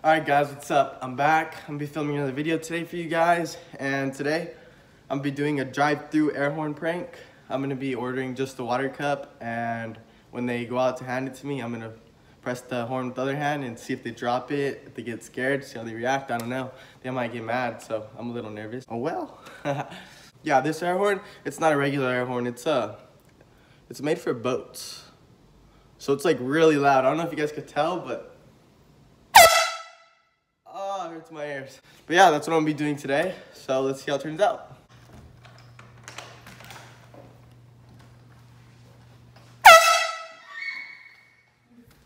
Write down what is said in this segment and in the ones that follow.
Alright guys, what's up? I'm back. I'm gonna be filming another video today for you guys, and today I'm gonna be doing a drive-through air horn prank. I'm gonna be ordering just the water cup, and when they go out to hand it to me, I'm gonna press the horn with the other hand and see if they drop it, if they get scared, see how they react. I don't know. They might get mad, so I'm a little nervous. Oh well. Yeah, this air horn, it's not a regular air horn. It's made for boats. So it's like really loud. I don't know if you guys could tell, but oh, it hurts my ears. But yeah, that's what I'm gonna be doing today. So let's see how it turns out.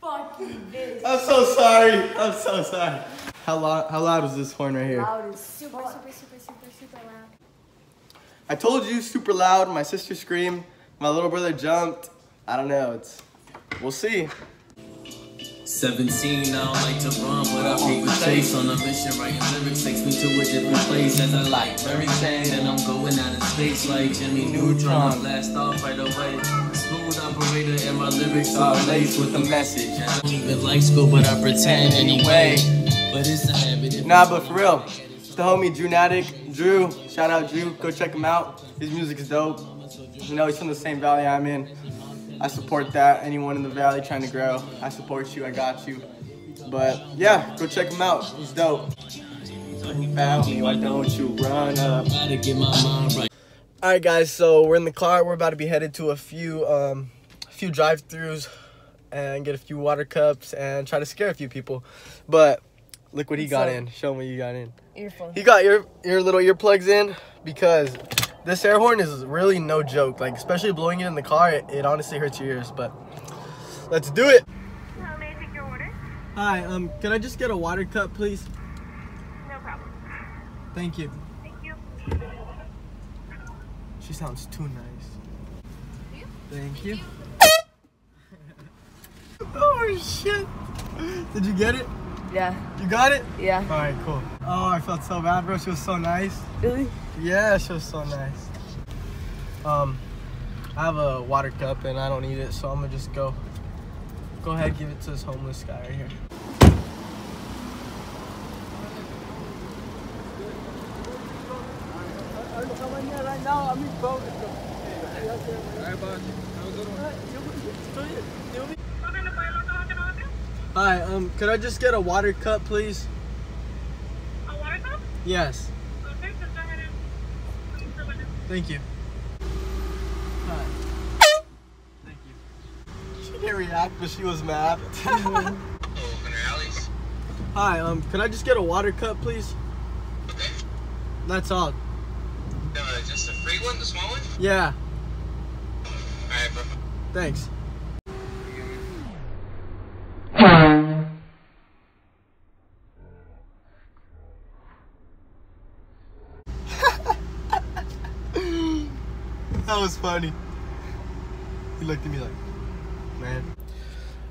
Fucking this. I'm so sorry. I'm so sorry. How loud is this horn right here? Loud is super loud. I told you, super loud. My sister screamed. My little brother jumped. I don't know. We'll see. 17, I don't like to run, but I keep a chase on a mission. Writing lyrics takes me to a different place as I like very chain, and I'm going out of space like Jimmy Neutron. I blast off right away. Smooth operator, and my lyrics are laced with a message. I don't even like school, but I pretend anyway. But it's a habit. Nah, but for real, it's the homie Drewnatic. Drew, shout out Drew. Go check him out. His music is dope. You know, he's from the same valley I'm in. I support that. Anyone in the valley trying to grow, I support you. I got you. But yeah, go check him out. He's dope. Found me, why don't you run up? Alright guys, so we're in the car. We're about to be headed to a few drive-thrus and get a few water cups and try to scare a few people. But look what he got in. Show me what you got in. Earphones. He got your little earplugs in because this air horn is really no joke. Like, especially blowing it in the car, it honestly hurts your ears. But let's do it. Hello, may I take your order? Hi, can I just get a water cup, please? No problem. Thank you. Thank you. She sounds too nice. Thank you. Oh shit! Did you get it? Yeah. You got it? Yeah. All right, cool. Oh, I felt so bad, bro. She was so nice. Really? Yeah, she was so nice. I have a water cup and I don't need it, so I'm gonna just go ahead and give it to this homeless guy right here. Hi, could I just get a water cup, please? A water cup? Yes. Okay, just go ahead and fill it in. Thank you. Hi. Thank you. She didn't react, but she was mad. Hi, could I just get a water cup, please? Okay. That's all. Just a free one, the small one? Yeah. Alright, bro. Thanks. That was funny. He looked at me like, man.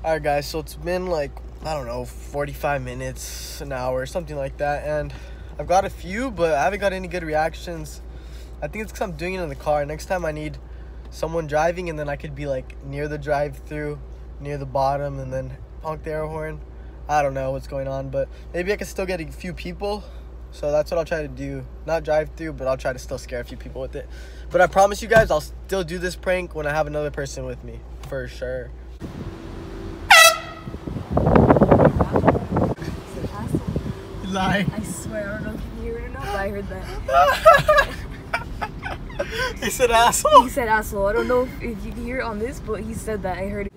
Alright guys, so it's been like, I don't know, 45 minutes, an hour, something like that. And I've got a few, but I haven't got any good reactions. I think it's because I'm doing it in the car. Next time I need someone driving, and then I could be like near the drive-thru, near the bottom, and then honk the air horn. I don't know what's going on, but maybe I can still get a few people. So that's what I'll try to do. Not drive through, but I'll try to still scare a few people with it. But I promise you guys, I'll still do this prank when I have another person with me, for sure. Like, I swear, I don't know if you can hear it or not, but I heard that. He said asshole? He said asshole. I don't know if you can hear it on this, but he said that. I heard it.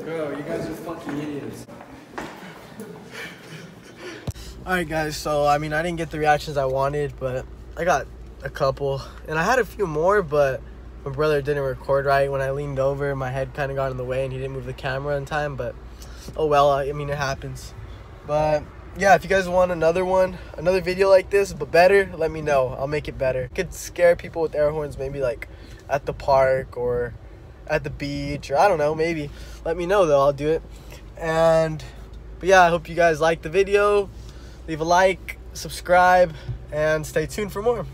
Bro, you guys are fucking idiots. Alright guys, so I mean, I didn't get the reactions I wanted, but I got a couple. And I had a few more, but my brother didn't record right. When I leaned over, my head kind of got in the way and he didn't move the camera in time, but oh well, I mean, it happens. But yeah, if you guys want another video like this, but better, let me know. I'll make it better. Could scare people with air horns, maybe like at the park or at the beach, or I don't know, maybe. let me know though. I'll do it. But yeah, I hope you guys like the video. Leave a like, subscribe, and stay tuned for more.